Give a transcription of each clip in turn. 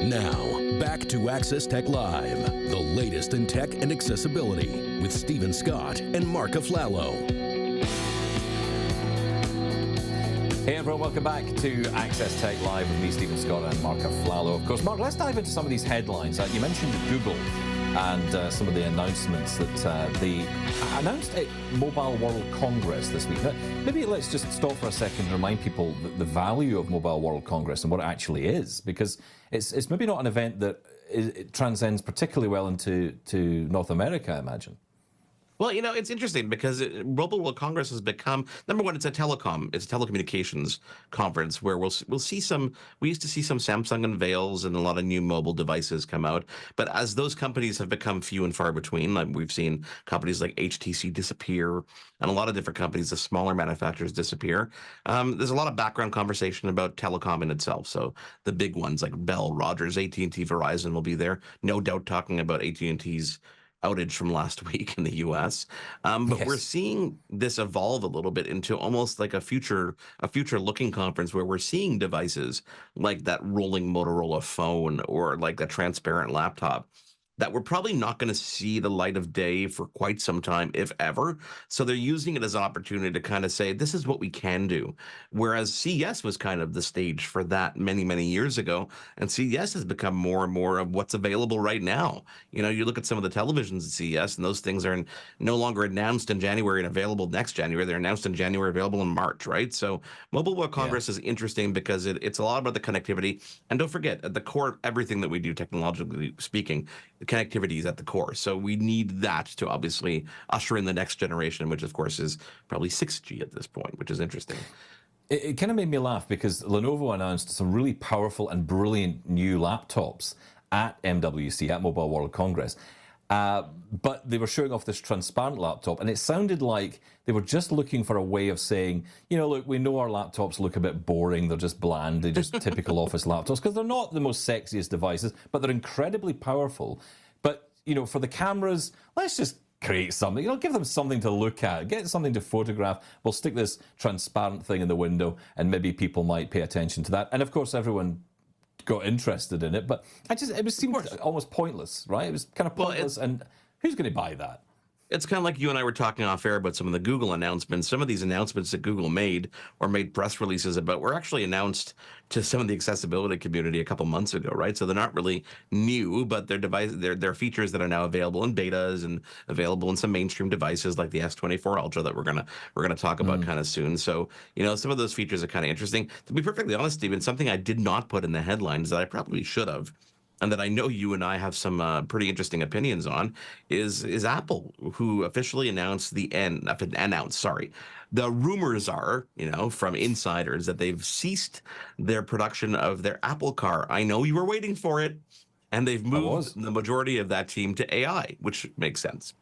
Now, back to Access Tech Live, the latest in tech and accessibility with Stephen Scott and Mark Aflalo. Hey everyone, welcome back to Access Tech Live with me, Stephen Scott, and Mark Aflalo. Of course, Mark, let's dive into some of these headlines. You mentioned Google and some of the announcements that they announced at Mobile World Congress this week. Now, maybe let's just stop for a second and remind people the value of Mobile World Congress and what it actually is, because it's maybe not an event that it transcends particularly well into North America, I imagine. Well, you know, it's interesting because Mobile World Congress has become, number one, it's a telecommunications conference where we used to see some Samsung unveils and a lot of new mobile devices come out. But as those companies have become few and far between, like we've seen companies like HTC disappear and a lot of different companies, the smaller manufacturers disappear. There's a lot of background conversation about telecom in itself. So the big ones like Bell, Rogers, AT&T, Verizon will be there. No doubt talking about AT&T's outage from last week in the US. But yes, we're seeing this evolve a little bit into almost like a future looking conference where we're seeing devices like that rolling Motorola phone or like a transparent laptop that we're probably not going to see the light of day for quite some time, if ever. So they're using it as an opportunity to kind of say, this is what we can do. Whereas CES was kind of the stage for that many, many years ago. And CES has become more and more of what's available right now. You know, you look at some of the televisions at CES and those things are no longer announced in January and available next January. They're announced in January, available in March, right? So Mobile World Congress is interesting because it's a lot about the connectivity. And don't forget, at the core of everything that we do, technologically speaking, connectivity is at the core. So we need that to obviously usher in the next generation, which of course is probably 6G at this point, which is interesting. It kind of made me laugh because Lenovo announced some really powerful and brilliant new laptops at MWC, at Mobile World Congress. But they were showing off this transparent laptop, and it sounded like they were just looking for a way of saying, you know, look, we know our laptops look a bit boring, they're just bland, they're just typical office laptops, because they're not the most sexiest devices, but they're incredibly powerful. But, you know, for the cameras, let's just create something, you know, give them something to look at, get something to photograph. We'll stick this transparent thing in the window, and maybe people might pay attention to that. And of course, everyone got interested in it, but it seemed almost pointless, right? It was kind of pointless, and who's going to buy that? It's kind of like you and I were talking off air about some of the Google announcements. Some of these announcements that Google made or made press releases about were actually announced to some of the accessibility community a couple months ago, right? So they're not really new, but they're features that are now available in betas and available in some mainstream devices like the S24 Ultra that we're gonna talk about kind of soon. So, you know, some of those features are kind of interesting. To be perfectly honest, Stephen, something I did not put in the headlines that I probably should have, and that I know you and I have some pretty interesting opinions on, is Apple, who officially announced the rumors are, you know, from insiders that they've ceased their production of their Apple Car. I know you were waiting for it, and they've moved the majority of that team to AI, which makes sense.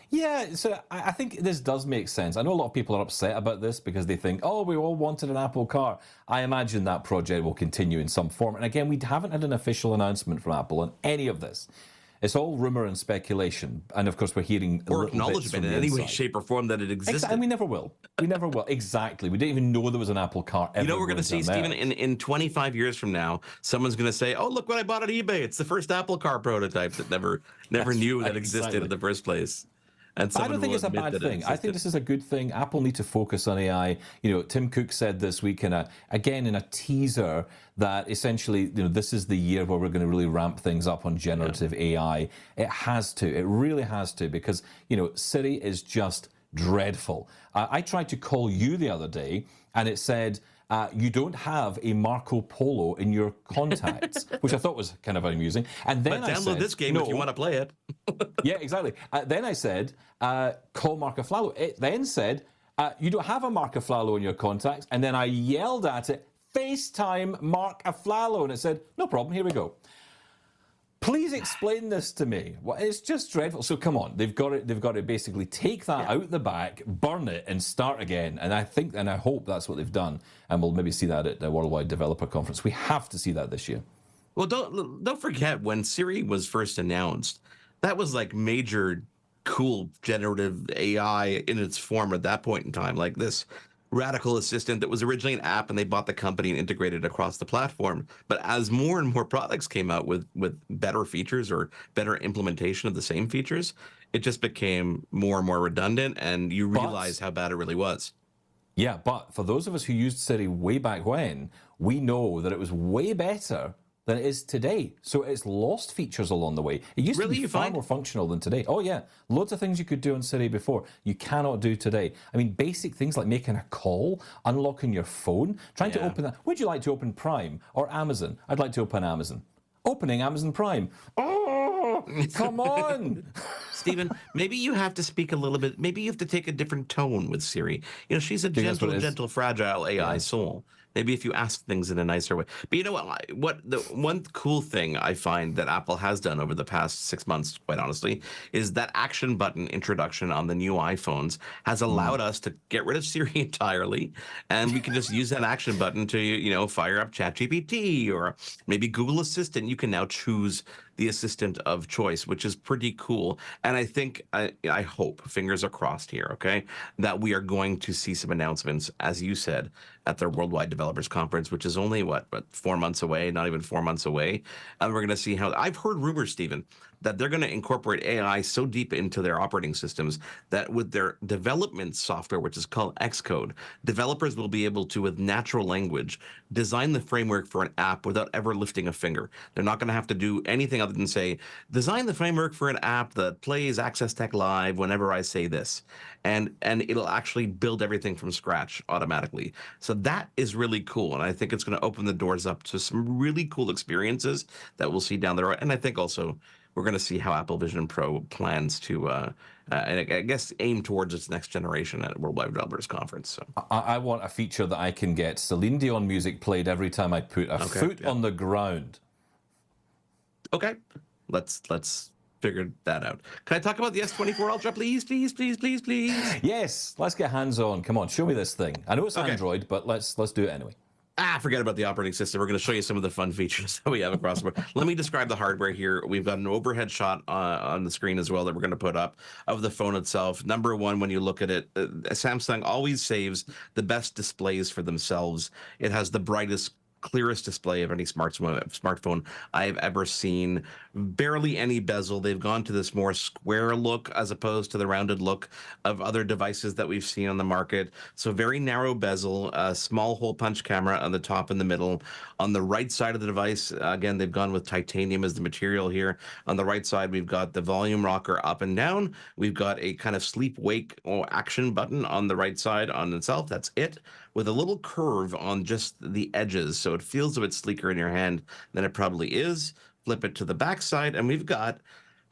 Yeah, so I think this does make sense. I know a lot of people are upset about this because they think, oh, we all wanted an Apple Car. I imagine that project will continue in some form. And again, we haven't had an official announcement from Apple on any of this. It's all rumor and speculation. And of course, we're hearing or acknowledgement in any way, shape, or form that it existed. And we never will. We never will. Exactly. We didn't even know there was an Apple Car ever. You know, we're going to see, Stephen, in 25 years from now, someone's going to say, oh, look what I bought at eBay. It's the first Apple Car prototype that never knew that existed in the first place. I don't think it's a bad thing. I think this is a good thing. Apple need to focus on AI. You know, Tim Cook said this week in a teaser that essentially, you know, this is the year where we're going to really ramp things up on generative AI. It has to. It really has to, because, you know, Siri is just dreadful. I tried to call you the other day, and it said, you don't have a Marco Polo in your contacts, which I thought was kind of amusing. And then but download this game if you want to play it. Yeah, exactly. Then I said, call Mark Aflalo. It then said, you don't have a Mark Aflalo in your contacts. And then I yelled at it, FaceTime Mark Aflalo. And it said, no problem, here we go. Please explain this to me. Well, it's just dreadful. So come on, they've got to basically take that out the back, burn it, and start again. And I think, and I hope that's what they've done. And we'll maybe see that at the Worldwide Developer Conference. We have to see that this year. Well, don't forget, when Siri was first announced, that was like major cool generative AI in its form at that point in time. Like this radical assistant that was originally an app, and they bought the company and integrated it across the platform. But as more and more products came out with better features or better implementation of the same features, it just became more and more redundant, and you realize how bad it really was. Yeah, but for those of us who used Siri way back when, we know that it was way better than it is today. So it's lost features along the way. It used to be far more functional than today. Oh yeah, loads of things you could do on Siri before you cannot do today. I mean, basic things like making a call, unlocking your phone, trying to open that. Would you like to open Prime or Amazon? I'd like to open Amazon. Opening Amazon Prime. Oh, come on. Stephen, maybe you have to speak a little bit. Maybe you have to take a different tone with Siri. You know, she's a gentle, fragile AI soul. Maybe if you ask things in a nicer way. But you know what? The one cool thing I find that Apple has done over the past 6 months, quite honestly, is that action button introduction on the new iPhones has allowed us to get rid of Siri entirely, and we can just use that action button to, you know, fire up ChatGPT or maybe Google Assistant. You can now choose the assistant of choice, which is pretty cool. And I think, I hope, fingers are crossed here, okay, that we are going to see some announcements, as you said, at their Worldwide Developers Conference, which is only, what 4 months away, not even 4 months away. And we're going to see how, I've heard rumors, Stephen, that they're going to incorporate AI so deep into their operating systems that with their development software, which is called Xcode, developers will be able to, with natural language, design the framework for an app without ever lifting a finger. They're not going to have to do anything other than say, design the framework for an app that plays Access Tech Live whenever I say this. And it'll actually build everything from scratch automatically. So that is really cool. And I think it's going to open the doors up to some really cool experiences that we'll see down the road. And I think also we're going to see how Apple Vision Pro plans to, and I guess, aim towards its next generation at Worldwide Developers Conference. So I want a feature that I can get Celine Dion music played every time I put a foot on the ground. Okay, let's figure that out. Can I talk about the S24 Ultra, please? Yes, let's get hands on. Come on, show me this thing. I know it's Android, but let's do it anyway. Forget about the operating system. We're going to show you some of the fun features that we have across the board. Let me describe the hardware here. We've got an overhead shot on the screen as well that we're going to put up of the phone itself. Number one, when you look at it, Samsung always saves the best displays for themselves. It has the brightest, clearest display of any smartphone I've ever seen. Barely any bezel. They've gone to this more square look as opposed to the rounded look of other devices that we've seen on the market. So very narrow bezel, a small hole punch camera on the top and the middle. On the right side of the device, again, they've gone with titanium as the material here. On the right side, we've got the volume rocker up and down. We've got a kind of sleep-wake action button on the right side on itself. That's it, with a little curve on just the edges, so it feels a bit sleeker in your hand than it probably is. Flip it to the back side, and we've got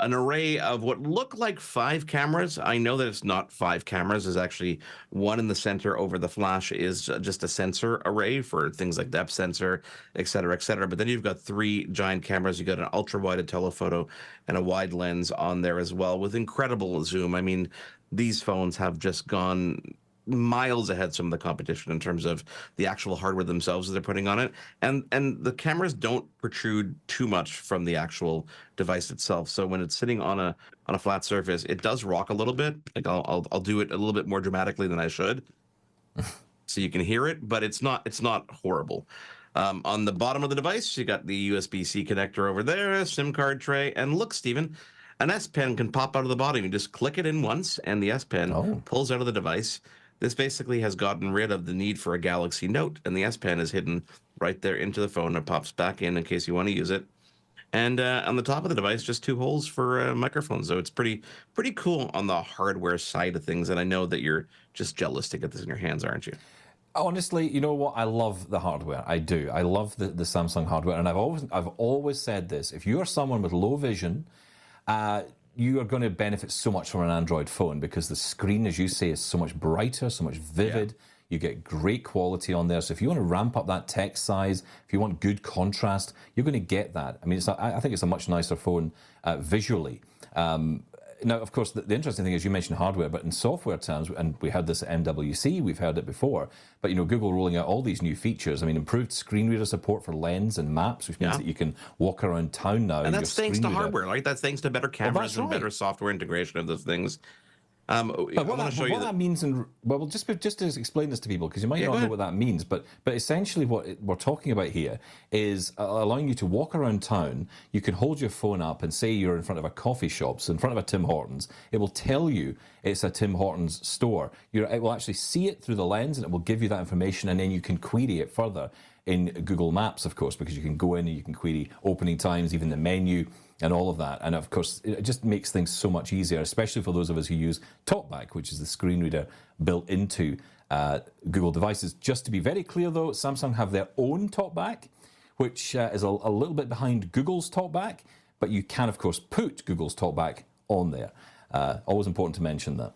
an array of what look like 5 cameras. I know that it's not 5 cameras. There's actually one in the center over the flash is just a sensor array for things like depth sensor, et cetera, et cetera. But then you've got 3 giant cameras. You've got an ultra-wide, a telephoto, and a wide lens on there as well with incredible zoom. I mean, these phones have just gone miles ahead some of the competition in terms of the actual hardware themselves that they're putting on it, and the cameras don't protrude too much from the actual device itself. So when it's sitting on a flat surface, it does rock a little bit. Like I'll do it a little bit more dramatically than I should, so you can hear it, but it's not horrible. On the bottom of the device, you got the USB-C connector over there, a SIM card tray, and look, Stephen, an S Pen can pop out of the bottom. You just click it in once, and the S Pen pulls out of the device. This basically has gotten rid of the need for a Galaxy Note, and the S Pen is hidden right there into the phone. It pops back in case you want to use it. And on the top of the device, just 2 holes for microphones. So it's pretty cool on the hardware side of things. And I know that you're just jealous to get this in your hands, aren't you? Honestly, you know what? I love the hardware. I do. I love the Samsung hardware, and I've always said this: if you are someone with low vision, you are going to benefit so much from an Android phone because the screen, as you say, is so much brighter, so much vivid. You get great quality on there. So if you want to ramp up that text size, if you want good contrast, you're going to get that. I mean, I think it's a much nicer phone visually. Now, of course, the interesting thing is you mentioned hardware, but in software terms, and we heard this at MWC, we've heard it before, but, you know, Google rolling out all these new features. I mean, improved screen reader support for Lens and Maps, which means that you can walk around town now. And that's thanks to hardware, right? That's thanks to better cameras and better software integration of those things. But I want to show you what that means, and well, just to explain this to people, because you might Yeah, go not know ahead. what that means, but essentially we're talking about here is allowing you to walk around town. You can hold your phone up and say you're in front of a coffee shop, so in front of a Tim Hortons. It will tell you it's a Tim Hortons store. It will actually see it through the lens, and it will give you that information, and then you can query it further in Google Maps, of course, because you can go in and you can query opening times, even the menu, and all of that. And of course, it just makes things so much easier, especially for those of us who use TalkBack, which is the screen reader built into Google devices. Just to be very clear, though, Samsung have their own TalkBack, which is a little bit behind Google's TalkBack, but you can, of course, put Google's TalkBack on there. Always important to mention that.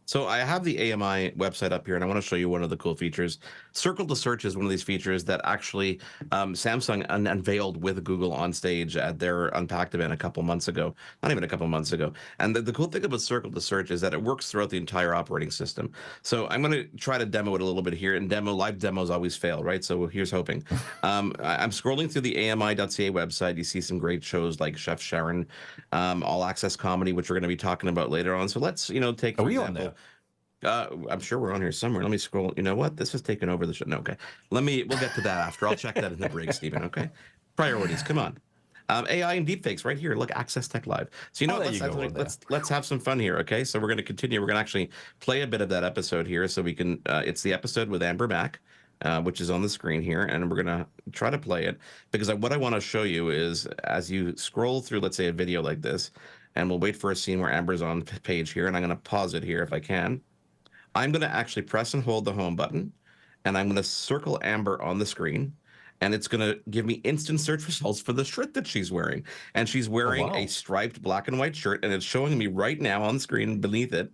So I have the AMI website up here, and I want to show you one of the cool features. Circle to Search is one of these features that actually Samsung unveiled with Google on stage at their Unpacked event a couple months ago, not even a couple months ago. And the cool thing about Circle to Search is that it works throughout the entire operating system. So I'm going to try to demo it a little bit here. And live demos always fail, right? So here's hoping. I'm scrolling through the AMI.ca website. You see some great shows like Chef Sharon, All Access Comedy, which we're going to be talking about later on. So let's, take, for example, on there? I'm sure we're on here somewhere. Let me scroll. You know what? This has taken over the show. No, okay. We'll get to that after. I'll check that in the break, Stephen. Okay. Priorities. Come on. AI and deepfakes right here. Look, Access Tech Live. So let's have some fun here. Okay. So we're going to continue. We're going to actually play a bit of that episode here, so we can. It's the episode with Amber Mack, which is on the screen here, and we're going to try to play it because what I want to show you is as you scroll through, let's say, a video like this, and we'll wait for a scene where Amber's on page here, and I'm going to pause it here if I can. I'm going to actually press and hold the home button, and I'm going to circle Amber on the screen, and it's going to give me instant search results for the shirt that she's wearing. And she's wearing a striped black and white shirt, and it's showing me right now on the screen beneath it,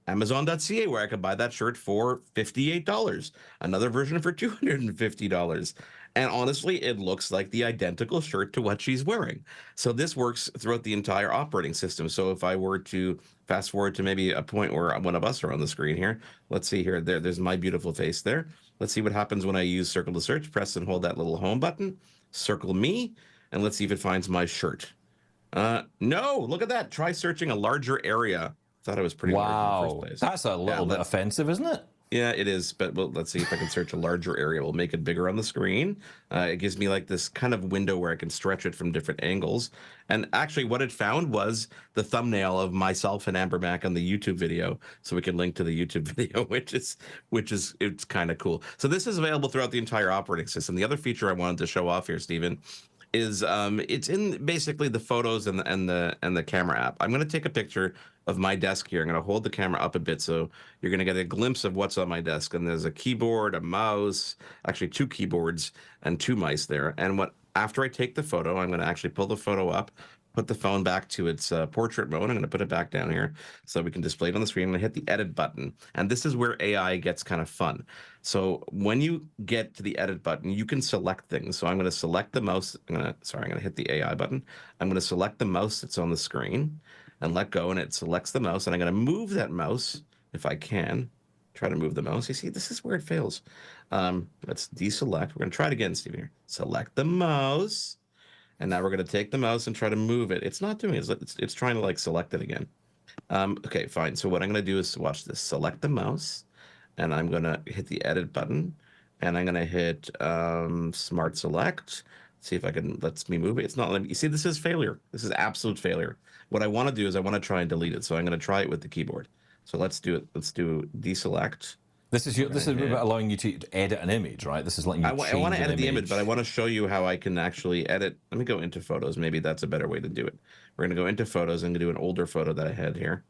Amazon.ca, where I could buy that shirt for $58, another version for $250. And honestly, it looks like the identical shirt to what she's wearing. So this works throughout the entire operating system. So if I were to fast forward to maybe a point where one of us are on the screen here, let's see here, there's my beautiful face there. Let's see what happens when I use Circle to Search, press and hold that little home button, circle me, and let's see if it finds my shirt. No, look at that. Try searching a larger area. Thought it was pretty large in the first place. That's a little bit offensive, isn't it? Yeah, it is. But let's see if I can search a larger area. We'll make it bigger on the screen. It gives me like this kind of window where I can stretch it from different angles. And actually what it found was the thumbnail of myself and Amber Mack on the YouTube video. So we can link to the YouTube video, which is it's kind of cool. So this is available throughout the entire operating system. The other feature I wanted to show off here, Stephen, is it's in basically the photos and the camera app. I'm going to take a picture of my desk here. I'm going to hold the camera up a bit so you're going to get a glimpse of what's on my desk. And there's a keyboard, a mouse, actually 2 keyboards and 2 mice there. And after I take the photo, I'm going to actually pull the photo up, put the phone back to its portrait mode. I'm going to put it back down here so we can display it on the screen. I'm going to hit the edit button. And this is where AI gets kind of fun. So when you get to the edit button, you can select things. So I'm going to select the mouse. I'm going to hit the AI button. I'm going to select the mouse that's on the screen and let go, and it selects the mouse. And I'm going to move that mouse if I can. Try to move the mouse. You see, this is where it fails. Let's deselect. We're going to try it again, Steve, here. Select the mouse. And now we're going to take the mouse and try to move it. It's not doing it. It's trying to like select it again. Okay, fine. So what I'm going to do is watch this. Select the mouse, and I'm going to hit the edit button, and I'm going to hit smart select. See if I can, lets me move it. It's not letting me. You see, this is failure. This is absolute failure. What I want to do is I want to try and delete it. So I'm going to try it with the keyboard. So let's do it. Let's do deselect. This is allowing you to edit an image, right? This is letting you change I want to edit the image, but I want to show you how I can actually edit. Let me go into photos. Maybe that's a better way to do it. We're going to go into photos and do an older photo that I had here.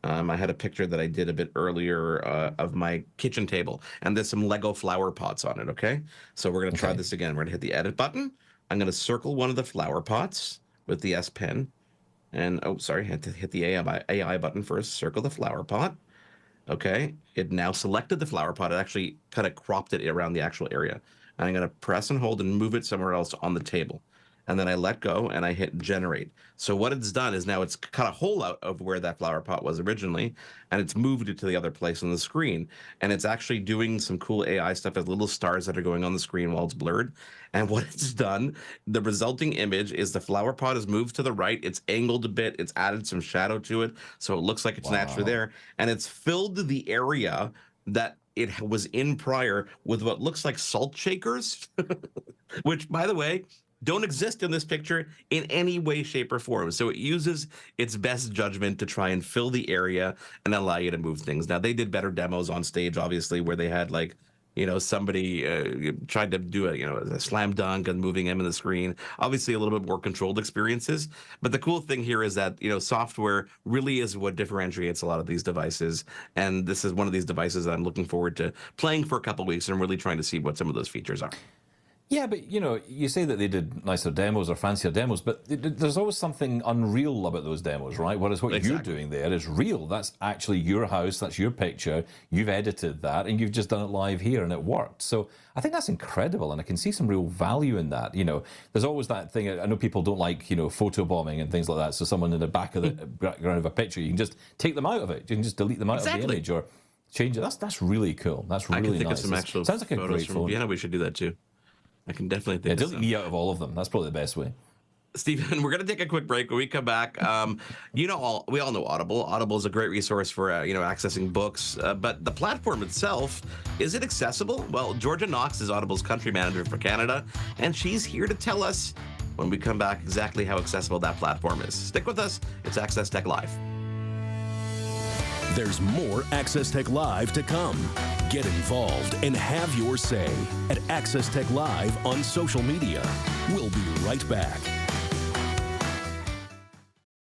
I had a picture that I did a bit earlier of my kitchen table, and there's some Lego flower pots on it, okay? So we're going to try this again. We're going to hit the edit button. I'm going to circle one of the flower pots with the S Pen. And, oh, sorry, I had to hit the AI button first. Circle the flower pot. Okay, it now selected the flower pot. It actually kind of cropped it around the actual area. And I'm going to press and hold and move it somewhere else on the table. and then I let go and I hit generate. So what it's done is now it's cut a hole out of where that flower pot was originally, and it's moved it to the other place on the screen. And it's actually doing some cool AI stuff as little stars that are going on the screen while it's blurred. And what it's done, the resulting image is the flower pot is moved to the right. It's angled a bit. It's added some shadow to it, so it looks like it's naturally there. And it's filled the area that it was in prior with what looks like salt shakers, which, by the way, don't exist in this picture in any way, shape, or form. So it uses its best judgment to try and fill the area and allow you to move things. Now, they did better demos on stage, obviously, where they had like, somebody tried to do a slam dunk and moving him in the screen. Obviously, a little bit more controlled experiences. But the cool thing here is that, software really is what differentiates a lot of these devices. And this is one of these devices that I'm looking forward to playing for a couple of weeks and really trying to see what some of those features are. Yeah, but you say that they did nicer demos or fancier demos, but there's always something unreal about those demos, right? Whereas what you're doing there is real. That's actually your house, that's your picture, you've edited that, and you've just done it live here, and it worked. So I think that's incredible, and I can see some real value in that. There's always that thing, I know people don't like, photo bombing and things like that, so someone in the back of the background of a picture, you can just take them out of it. You can just delete them out of the image or change it. That's really cool. That's really nice. I can think of some actual sounds like a photos great from phone. Vienna. We should do that too. I can definitely think delete me out of all of them. That's probably the best way. Stephen, we're going to take a quick break. When we come back, we all know Audible. Audible is a great resource for, accessing books. But the platform itself, is it accessible? Well, Georgia Knox is Audible's country manager for Canada, and she's here to tell us when we come back exactly how accessible that platform is. Stick with us. It's Access Tech Live. There's more Access Tech Live to come. Get involved and have your say at Access Tech Live on social media. We'll be right back.